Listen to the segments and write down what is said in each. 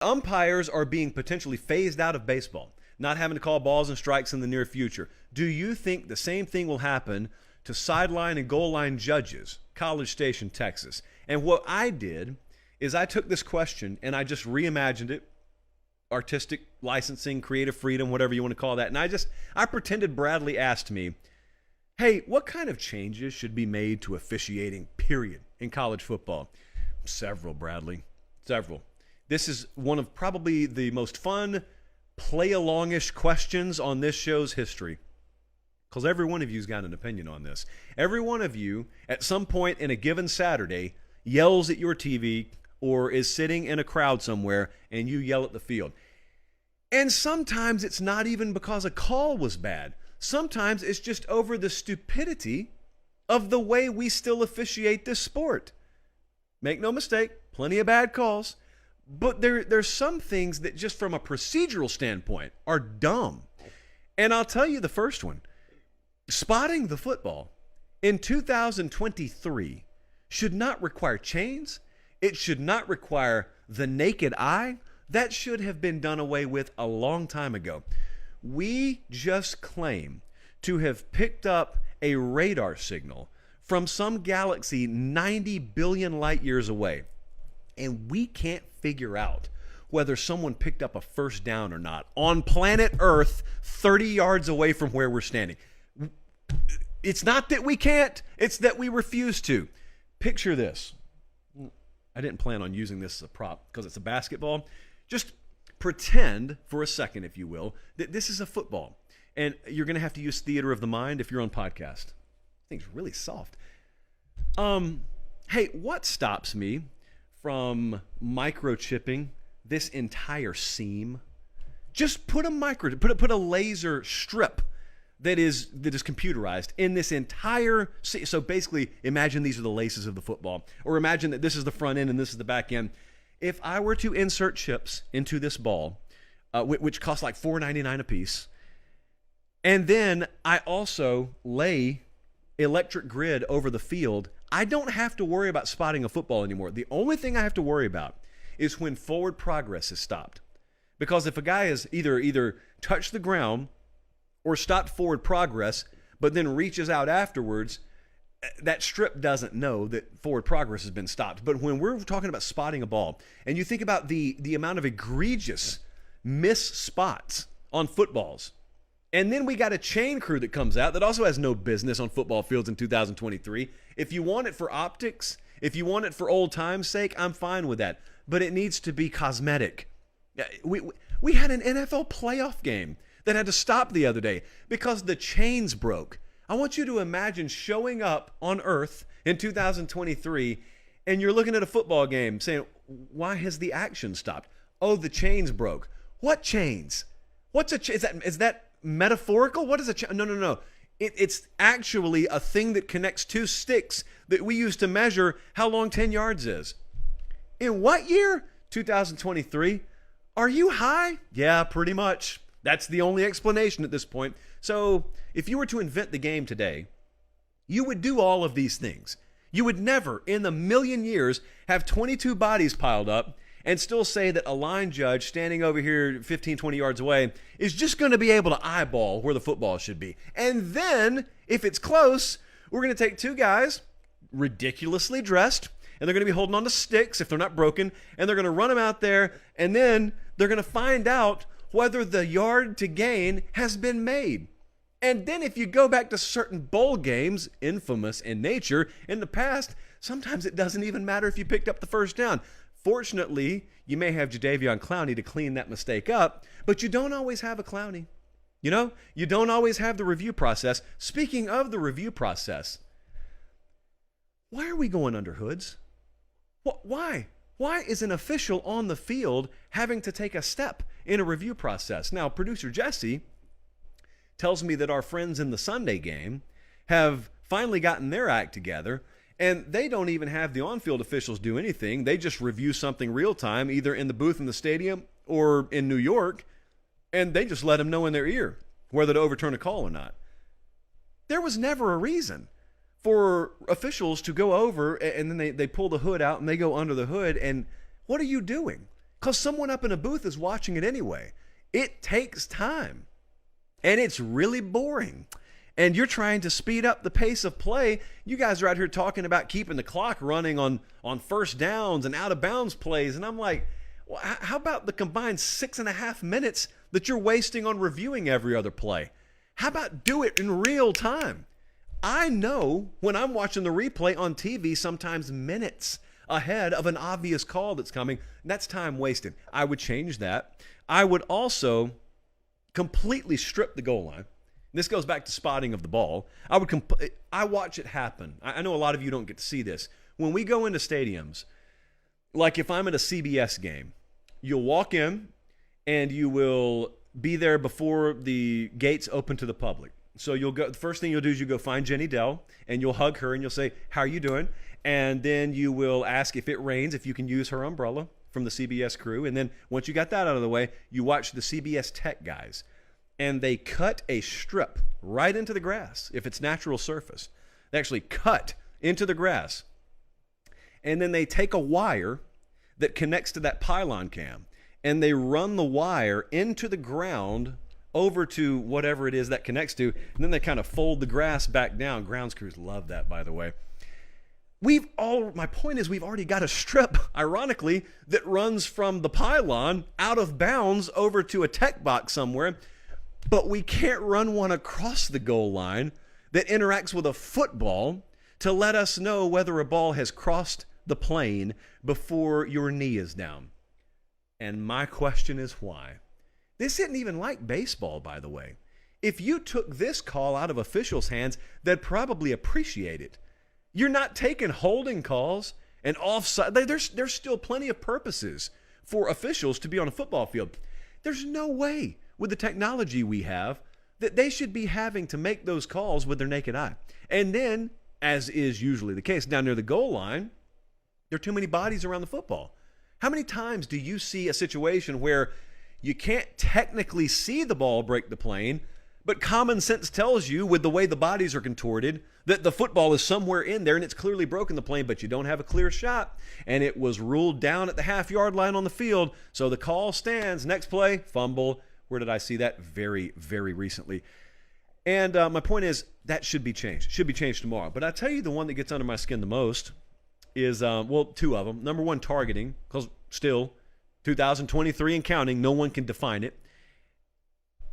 Umpires are being potentially phased out of baseball, not having to call balls and strikes in the near future. Do you think the same thing will happen to sideline and goal line judges, College Station, Texas? And what I did is I took this question and I just reimagined it, artistic licensing, creative freedom, whatever you want to call that. And I pretended Bradley asked me, hey, what kind of changes should be made to officiating, period, in college football? Several, Bradley, several. This is one of probably the most fun, play-along-ish questions on this show's history. Because every one of you's got an opinion on this. Every one of you, at some point in a given Saturday, yells at your TV or is sitting in a crowd somewhere and you yell at the field. And sometimes it's not even because a call was bad. Sometimes it's just over the stupidity of the way we still officiate this sport. Make no mistake, plenty of bad calls. But there's some things that just from a procedural standpoint are dumb. And I'll tell you the first one. Spotting the football in 2023 should not require chains. It should not require the naked eye. That should have been done away with a long time ago. We just claim to have picked up a radar signal from some galaxy 90 billion light years away. And we can't figure out whether someone picked up a first down or not on planet Earth 30 yards away from where we're standing. It's not that we can't, it's that we refuse to. Picture this. I didn't plan on using this as a prop because it's a basketball. Just pretend for a second, if you will, that this is a football. And you're going to have to use theater of the mind if you're on podcast. Thing's really soft. Hey, what stops me from microchipping this entire seam? Just put a laser strip that is computerized in this entire. So basically, imagine these are the laces of the football, or imagine that this is the front end and this is the back end. If I were to insert chips into this ball, which costs like $4.99 a piece, and then I also lay electric grid over the field, I don't have to worry about spotting a football anymore. The only thing I have to worry about is when forward progress is stopped. Because if a guy has either touched the ground or stopped forward progress, but then reaches out afterwards, that strip doesn't know that forward progress has been stopped. But when we're talking about spotting a ball, and you think about the amount of egregious miss spots on footballs, and then we got a chain crew that comes out that also has no business on football fields in 2023. If you want it for optics, if you want it for old time's sake, I'm fine with that. But it needs to be cosmetic. We had an NFL playoff game that had to stop the other day because the chains broke. I want you to imagine showing up on Earth in 2023 and you're looking at a football game saying, why has the action stopped? Oh, the chains broke. What chains? What's a chain? Is that metaphorical? What is a chain? No. It's actually a thing that connects two sticks that we use to measure how long 10 yards is. In what year? 2023. Are you high? Yeah, pretty much. That's the only explanation at this point. So if you were to invent the game today, you would do all of these things. You would never in a million years have 22 bodies piled up and still say that a line judge standing over here 15, 20 yards away is just going to be able to eyeball where the football should be. And then, if it's close, we're going to take two guys, ridiculously dressed, and they're going to be holding on to sticks if they're not broken, and they're going to run them out there, and then they're going to find out whether the yard to gain has been made. And then if you go back to certain bowl games, infamous in nature, in the past, sometimes it doesn't even matter if you picked up the first down. Fortunately, you may have Jadeveon Clowney to clean that mistake up, but you don't always have a Clowney. You know, you don't always have the review process. Speaking of the review process, why are we going under hoods? Why? Why is an official on the field having to take a step in a review process? Now, producer Jesse tells me that our friends in the Sunday game have finally gotten their act together, and they don't even have the on-field officials do anything. They just review something real time, either in the booth in the stadium or in New York, and they just let them know in their ear whether to overturn a call or not. There was never a reason for officials to go over and then they pull the hood out and they go under the hood. And what are you doing? because someone up in a booth is watching it anyway. It takes time, and it's really boring. And you're trying to speed up the pace of play. You guys are out here talking about keeping the clock running on first downs and out of bounds plays. And I'm like, well, how about the combined 6.5 minutes that you're wasting on reviewing every other play? How about do it in real time? I know when I'm watching the replay on TV, sometimes minutes ahead of an obvious call that's coming. That's time wasted. I would change that. I would also completely strip the goal line. This goes back to spotting of the ball. I watch it happen. I know a lot of you don't get to see this. When we go into stadiums, like if I'm at a CBS game, you'll walk in and you will be there before the gates open to the public. So you'll go. The first thing you'll do is you go find Jenny Dell and you'll hug her and you'll say, "How are you doing?" And then you will ask if it rains, if you can use her umbrella from the CBS crew. And then once you got that out of the way, you watch the CBS Tech guys. And they cut a strip right into the grass if it's natural surface. They actually cut into the grass. And then they take a wire that connects to that pylon cam, and they run the wire into the ground over to whatever it is that connects to, and then they kind of fold the grass back down. Grounds crews love that, by the way. My point is we've already got a strip, ironically, that runs from the pylon out of bounds over to a tech box somewhere. But we can't run one across the goal line that interacts with a football to let us know whether a ball has crossed the plane before your knee is down. And my question is why? This isn't even like baseball, by the way. If you took this call out of officials' hands, they'd probably appreciate it. You're not taking holding calls and offside. There's still plenty of purposes for officials to be on a football field. There's no way with the technology we have that they should be having to make those calls with their naked eye. And then, as is usually the case, down near the goal line, there are too many bodies around the football. How many times do you see a situation where you can't technically see the ball break the plane, but common sense tells you, with the way the bodies are contorted, that the football is somewhere in there and it's clearly broken the plane, but you don't have a clear shot, and it was ruled down at the half-yard line on the field, so the call stands. Next play, fumble. Where did I see that? Very, very recently. And my point is that should be changed. Should be changed tomorrow. But I tell you the one that gets under my skin the most is, two of them. Number one, targeting, because still, 2023 and counting, no one can define it.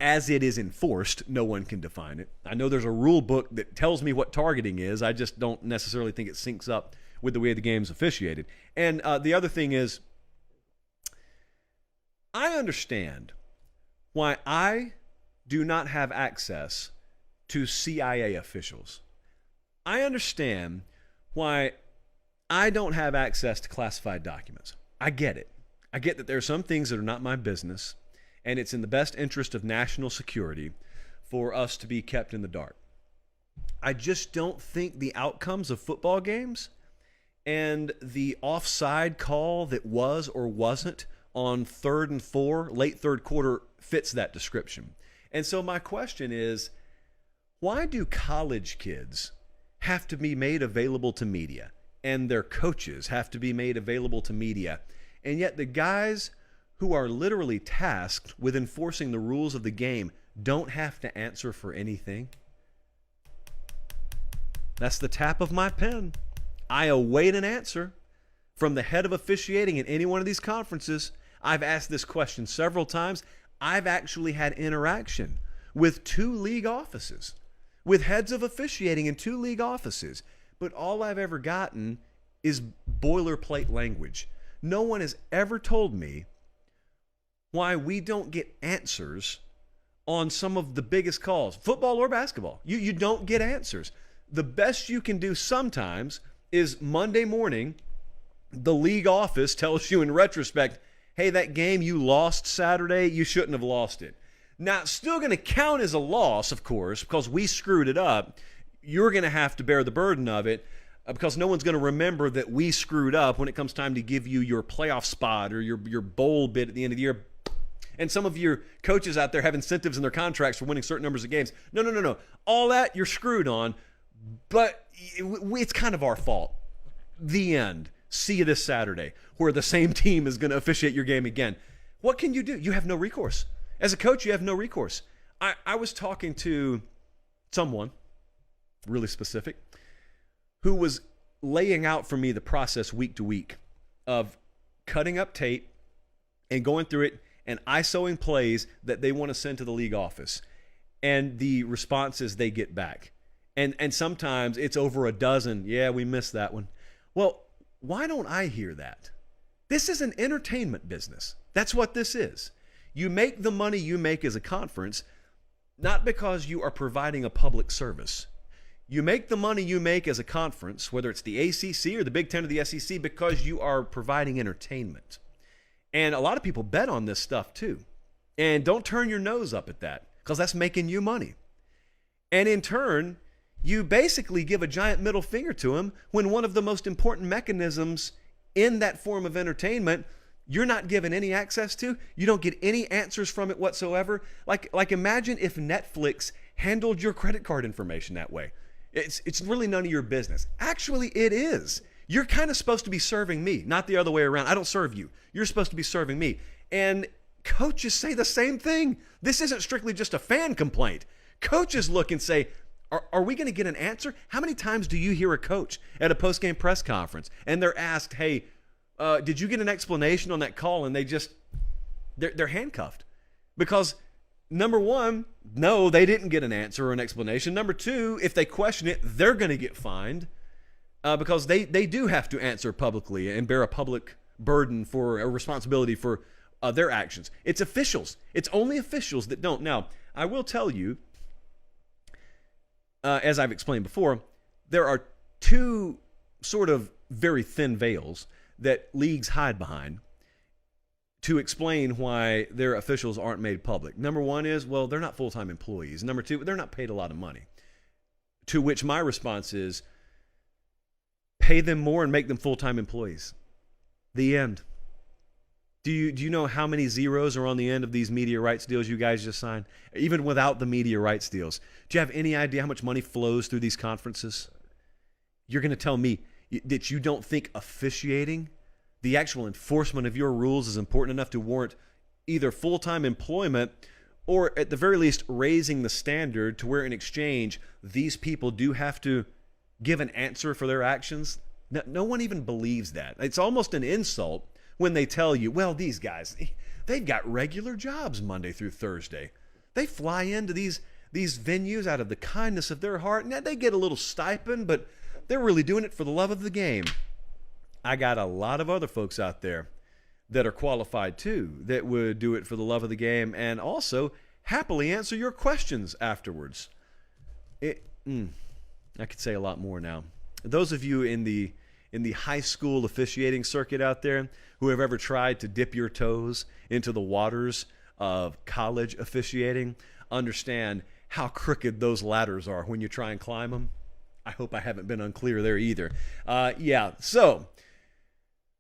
As it is enforced, no one can define it. I know there's a rule book that tells me what targeting is. I just don't necessarily think it syncs up with the way the game's officiated. And the other thing is, I understand why I do not have access to CIA officials. I understand why I don't have access to classified documents. I get it. I get that there are some things that are not my business, and it's in the best interest of national security for us to be kept in the dark. I just don't think the outcomes of football games and the offside call that was or wasn't on 3rd and 4, late third quarter, fits that description. And so my question is, why do college kids have to be made available to media, and their coaches have to be made available to media, and yet the guys who are literally tasked with enforcing the rules of the game don't have to answer for anything? That's the tap of my pen. I await an answer from the head of officiating at any one of these conferences. I've asked this question several times. I've actually had interaction with 2 league offices, with heads of officiating in 2 league offices. But all I've ever gotten is boilerplate language. No one has ever told me why we don't get answers on some of the biggest calls, football or basketball. You don't get answers. The best you can do sometimes is Monday morning, the league office tells you in retrospect, hey, that game you lost Saturday, you shouldn't have lost it. Now, it's still going to count as a loss, of course, because we screwed it up. You're going to have to bear the burden of it because no one's going to remember that we screwed up when it comes time to give you your playoff spot or your bowl bid at the end of the year. And some of your coaches out there have incentives in their contracts for winning certain numbers of games. No. All that you're screwed on, but it's kind of our fault. The end. See you this Saturday, where the same team is going to officiate your game again. What can you do? You have no recourse. As a coach, you have no recourse. I was talking to someone, really specific, who was laying out for me the process week to week of cutting up tape and going through it and ISOing plays that they want to send to the league office and the responses they get back. And sometimes it's over a dozen. Yeah, we missed that one. Well, why don't I hear that? This is an entertainment business. That's what this is. You make the money you make as a conference, not because you are providing a public service. You make the money you make as a conference, whether it's the ACC or the Big Ten or the SEC, because you are providing entertainment. And a lot of people bet on this stuff too. And don't turn your nose up at that, because that's making you money. And in turn, you basically give a giant middle finger to them when one of the most important mechanisms in that form of entertainment you're not given any access to. You don't get any answers from it whatsoever. Like imagine if Netflix handled your credit card information that way. It's really none of your business. Actually, it is. You're kind of supposed to be serving me, not the other way around. I don't serve you. You're supposed to be serving me. And coaches say the same thing. This isn't strictly just a fan complaint. Coaches look and say, are we going to get an answer? How many times do you hear a coach at a post-game press conference and they're asked, hey, did you get an explanation on that call? And they're handcuffed because number one, no, they didn't get an answer or an explanation. Number two, if they question it, they're going to get fined because they do have to answer publicly and bear a public burden for a responsibility for their actions. It's officials. It's only officials that don't. Now, I will tell you, as I've explained before, there are two sort of very thin veils that leagues hide behind to explain why their officials aren't made public. Number one is, well, they're not full-time employees. Number two, they're not paid a lot of money. To which my response is, pay them more and make them full-time employees. The end. Do you know how many zeros are on the end of these media rights deals you guys just signed? Even without the media rights deals. Do you have any idea how much money flows through these conferences? You're going to tell me that you don't think officiating, the actual enforcement of your rules, is important enough to warrant either full-time employment or at the very least raising the standard to where in exchange these people do have to give an answer for their actions? No one even believes that. It's almost an insult when they tell you, well, these guys, they've got regular jobs Monday through Thursday. They fly into these venues out of the kindness of their heart. Now, they get a little stipend, but they're really doing it for the love of the game. I got a lot of other folks out there that are qualified too, that would do it for the love of the game and also happily answer your questions afterwards. I could say a lot more now. Those of you in the high school officiating circuit out there who have ever tried to dip your toes into the waters of college officiating understand how crooked those ladders are when you try and climb them. I hope I haven't been unclear there either. So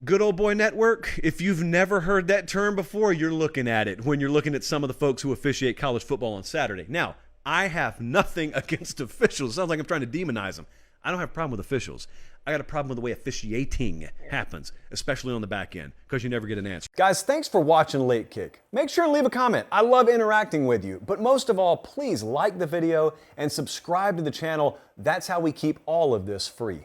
Good Old Boy Network, if you've never heard that term before, you're looking at it when you're looking at some of the folks who officiate college football on Saturday. Now, I have nothing against officials. It sounds like I'm trying to demonize them. I don't have a problem with officials. I got a problem with the way officiating happens, especially on the back end, because you never get an answer. Guys, thanks for watching Late Kick. Make sure and leave a comment. I love interacting with you. But most of all, please like the video and subscribe to the channel. That's how we keep all of this free.